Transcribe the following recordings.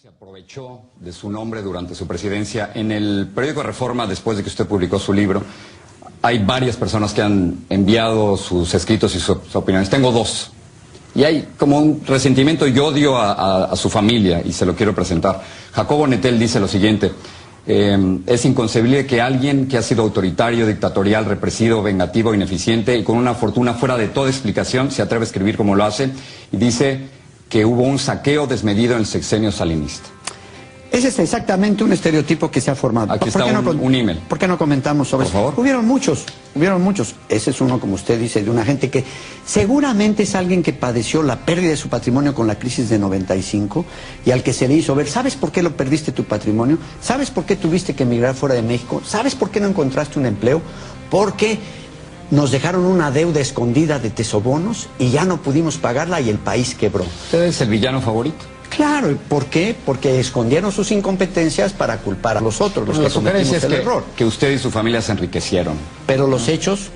Se aprovechó de su nombre durante su presidencia. En el periódico Reforma, después de que usted publicó su libro, hay varias personas que han enviado sus escritos y sus opiniones. Tengo dos. Y hay como un resentimiento y odio a su familia, y se lo quiero presentar. Jacobo Nettel dice lo siguiente: es inconcebible que alguien que ha sido autoritario, dictatorial, represivo, vengativo, ineficiente y con una fortuna fuera de toda explicación se atreve a escribir como lo hace, y dice que hubo un saqueo desmedido en el sexenio salinista. Ese es exactamente un estereotipo que se ha formado. Aquí está un email. ¿Por qué no comentamos sobre eso? Por favor. Hubieron muchos. Ese es uno, como usted dice, de una gente que seguramente es alguien que padeció la pérdida de su patrimonio con la crisis de 95 y al que se le hizo ver, ¿sabes por qué lo perdiste tu patrimonio? ¿Sabes por qué tuviste que emigrar fuera de México? ¿Sabes por qué no encontraste un empleo? Porque nos dejaron una deuda escondida de tesobonos y ya no pudimos pagarla y el país quebró. ¿Usted es el villano favorito? Claro, ¿por qué? Porque escondieron sus incompetencias para culpar a los otros, los que cometimos el error. Que usted y su familia se enriquecieron. Pero los hechos,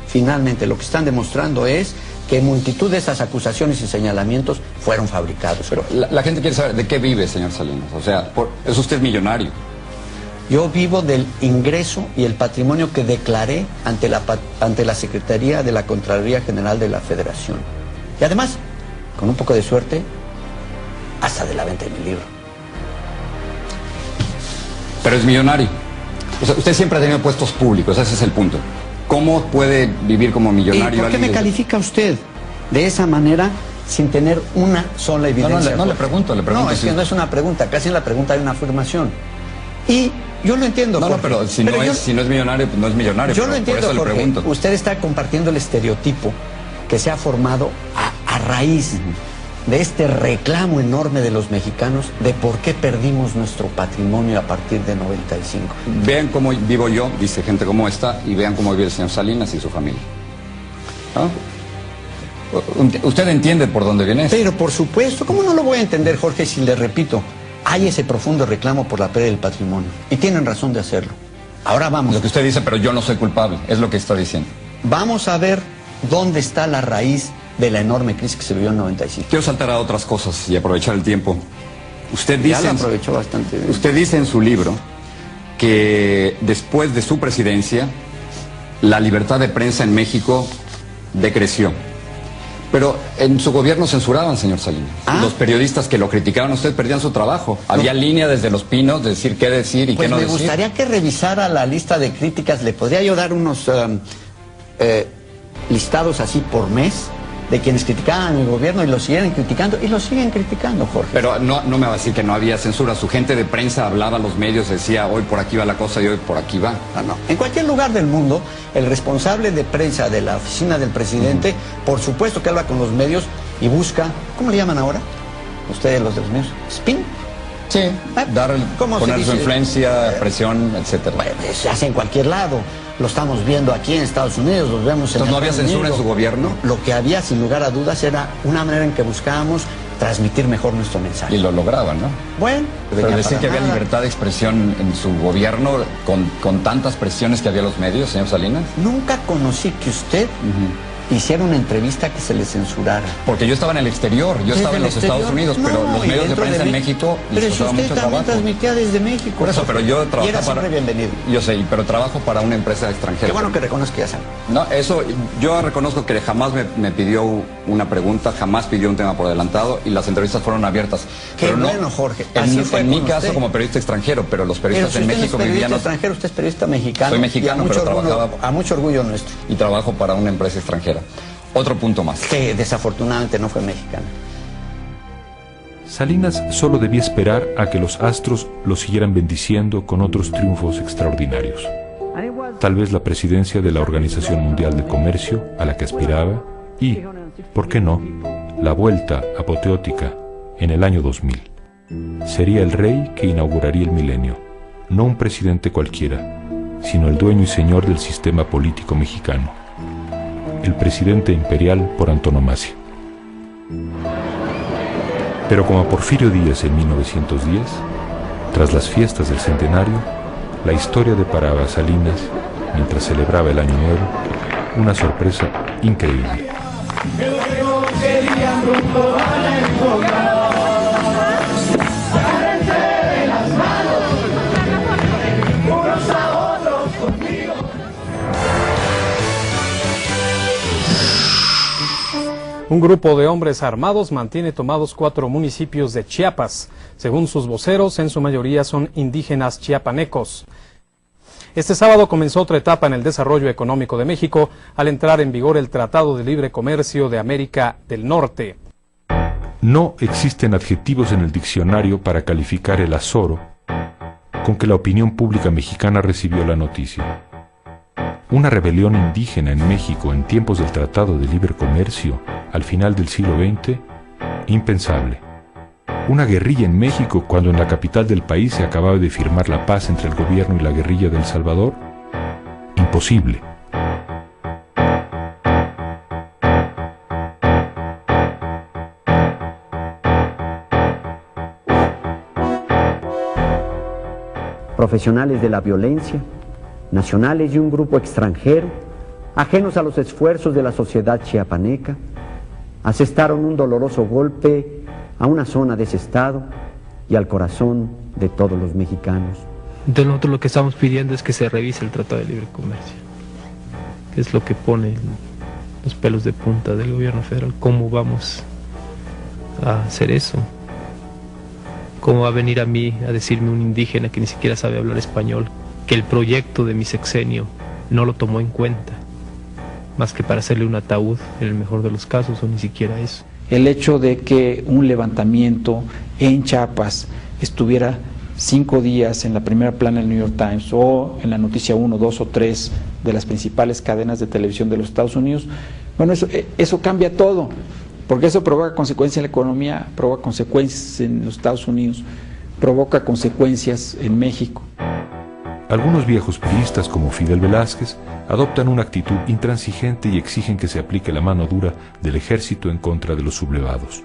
finalmente lo que están demostrando es que multitud de esas acusaciones y señalamientos fueron fabricados. Pero la gente quiere saber de qué vive, señor Salinas. O sea, es usted millonario. Yo vivo del ingreso y el patrimonio que declaré ante la Secretaría de la Contraloría General de la Federación. Y además, con un poco de suerte, hasta de la venta de mi libro. Pero es millonario. O sea, usted siempre ha tenido puestos públicos, ese es el punto. ¿Cómo puede vivir como millonario? ¿Y por qué me califica usted de esa manera sin tener una sola evidencia? No, le pregunto. No, es que no es una pregunta, casi en la pregunta hay una afirmación. Y yo lo entiendo. No, pero si no es millonario, pues no es millonario. Yo lo entiendo, por eso le pregunto. Usted está compartiendo el estereotipo que se ha formado a raíz de este reclamo enorme de los mexicanos de por qué perdimos nuestro patrimonio a partir de 95. Vean cómo vivo yo, dice gente como esta, y vean cómo vive el señor Salinas y su familia. ¿Ah? ¿Usted entiende por dónde viene eso? Pero por supuesto, ¿cómo no lo voy a entender, Jorge, si le repito? Hay ese profundo reclamo por la pérdida del patrimonio. Y tienen razón de hacerlo. Ahora vamos. Lo que usted dice, pero yo no soy culpable, es lo que está diciendo. Vamos a ver dónde está la raíz de la enorme crisis que se vivió en 95. Quiero saltar a otras cosas y aprovechar el tiempo. Usted dice, ya lo aprovechó bastante bien. Usted dice en su libro que después de su presidencia, la libertad de prensa en México decreció. Pero en su gobierno censuraban, señor Salinas. Los periodistas que lo criticaban a usted perdían su trabajo. Había línea desde Los Pinos de decir qué decir y qué no decir. Pues me gustaría que revisara la lista de críticas. ¿Le podría yo dar unos listados así por mes de quienes criticaban el gobierno y lo siguen criticando? Y lo siguen criticando, Jorge. Pero no me va a decir que no había censura. Su gente de prensa hablaba a los medios, decía hoy por aquí va la cosa y hoy por aquí va. No. En cualquier lugar del mundo, el responsable de prensa de la oficina del presidente, por supuesto que habla con los medios y busca, ¿cómo le llaman ahora? Ustedes los de los medios, ¿spin? Sí, poner su influencia, presión, etcétera. Bueno, se hace en cualquier lado. Lo estamos viendo aquí en Estados Unidos, los vemos en... ¿No había censura en su gobierno? Lo que había, sin lugar a dudas, era una manera en que buscábamos transmitir mejor nuestro mensaje. Y lo lograban, ¿no? Bueno. Pero decir que había libertad de expresión en su gobierno con tantas presiones que había los medios, señor Salinas. Nunca conocí que usted hiciera una entrevista que se le censurara. Porque yo estaba en el exterior, yo estaba en los Estados Unidos, pero los medios de prensa en México les costaba mucho trabajo. Pero usted también transmitía desde México. Por eso, pero yo trabajo y era siempre bienvenido. Yo sé, pero trabajo para una empresa extranjera. Qué bueno que reconozca que ya sabe. No, eso, yo reconozco que jamás me pidió una pregunta, jamás pidió un tema por adelantado y las entrevistas fueron abiertas. Qué pero bueno, no, Jorge. En mi caso como periodista extranjero, pero los periodistas en México vivían... No es periodista extranjero, usted es periodista mexicano. Soy mexicano, pero trabajaba... A mucho orgullo nuestro. Y trabajo para una empresa extranjera. Otro punto más. Que desafortunadamente no fue mexicano. Salinas solo debía esperar a que los astros lo siguieran bendiciendo con otros triunfos extraordinarios. Tal vez la presidencia de la Organización Mundial de Comercio a la que aspiraba y, ¿por qué no?, la vuelta apoteótica en el año 2000. Sería el rey que inauguraría el milenio, no un presidente cualquiera, sino el dueño y señor del sistema político mexicano. El presidente imperial por antonomasia. Pero como a Porfirio Díaz en 1910, tras las fiestas del centenario, la historia deparaba a Salinas, mientras celebraba el Año Nuevo, una sorpresa increíble. Un grupo de hombres armados mantiene tomados 4 municipios de Chiapas. Según sus voceros, en su mayoría son indígenas chiapanecos. Este sábado comenzó otra etapa en el desarrollo económico de México al entrar en vigor el Tratado de Libre Comercio de América del Norte. No existen adjetivos en el diccionario para calificar el azoro con que la opinión pública mexicana recibió la noticia. Una rebelión indígena en México en tiempos del Tratado de Libre Comercio, al final del siglo XX, impensable. Una guerrilla en México cuando en la capital del país se acababa de firmar la paz entre el gobierno y la guerrilla de El Salvador, imposible. Profesionales de la violencia, nacionales y un grupo extranjero, ajenos a los esfuerzos de la sociedad chiapaneca, asestaron un doloroso golpe a una zona de ese estado y al corazón de todos los mexicanos. Entonces nosotros lo que estamos pidiendo es que se revise el Tratado de Libre Comercio, que es lo que pone los pelos de punta del gobierno federal. ¿Cómo vamos a hacer eso? ¿Cómo va a venir a mí a decirme un indígena que ni siquiera sabe hablar español que el proyecto de mi sexenio no lo tomó en cuenta, más que para hacerle un ataúd en el mejor de los casos, o ni siquiera eso? El hecho de que un levantamiento en Chiapas estuviera 5 días en la primera plana del New York Times o en la noticia 1, 2 o 3 de las principales cadenas de televisión de los Estados Unidos, bueno, eso cambia todo, porque eso provoca consecuencias en la economía, provoca consecuencias en los Estados Unidos, provoca consecuencias en México. Algunos viejos priistas como Fidel Velázquez adoptan una actitud intransigente y exigen que se aplique la mano dura del ejército en contra de los sublevados.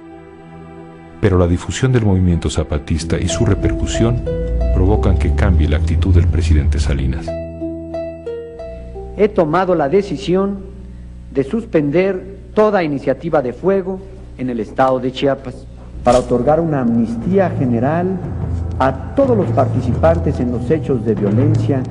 Pero la difusión del movimiento zapatista y su repercusión provocan que cambie la actitud del presidente Salinas. He tomado la decisión de suspender toda iniciativa de fuego en el estado de Chiapas para otorgar una amnistía general a todos los participantes en los hechos de violencia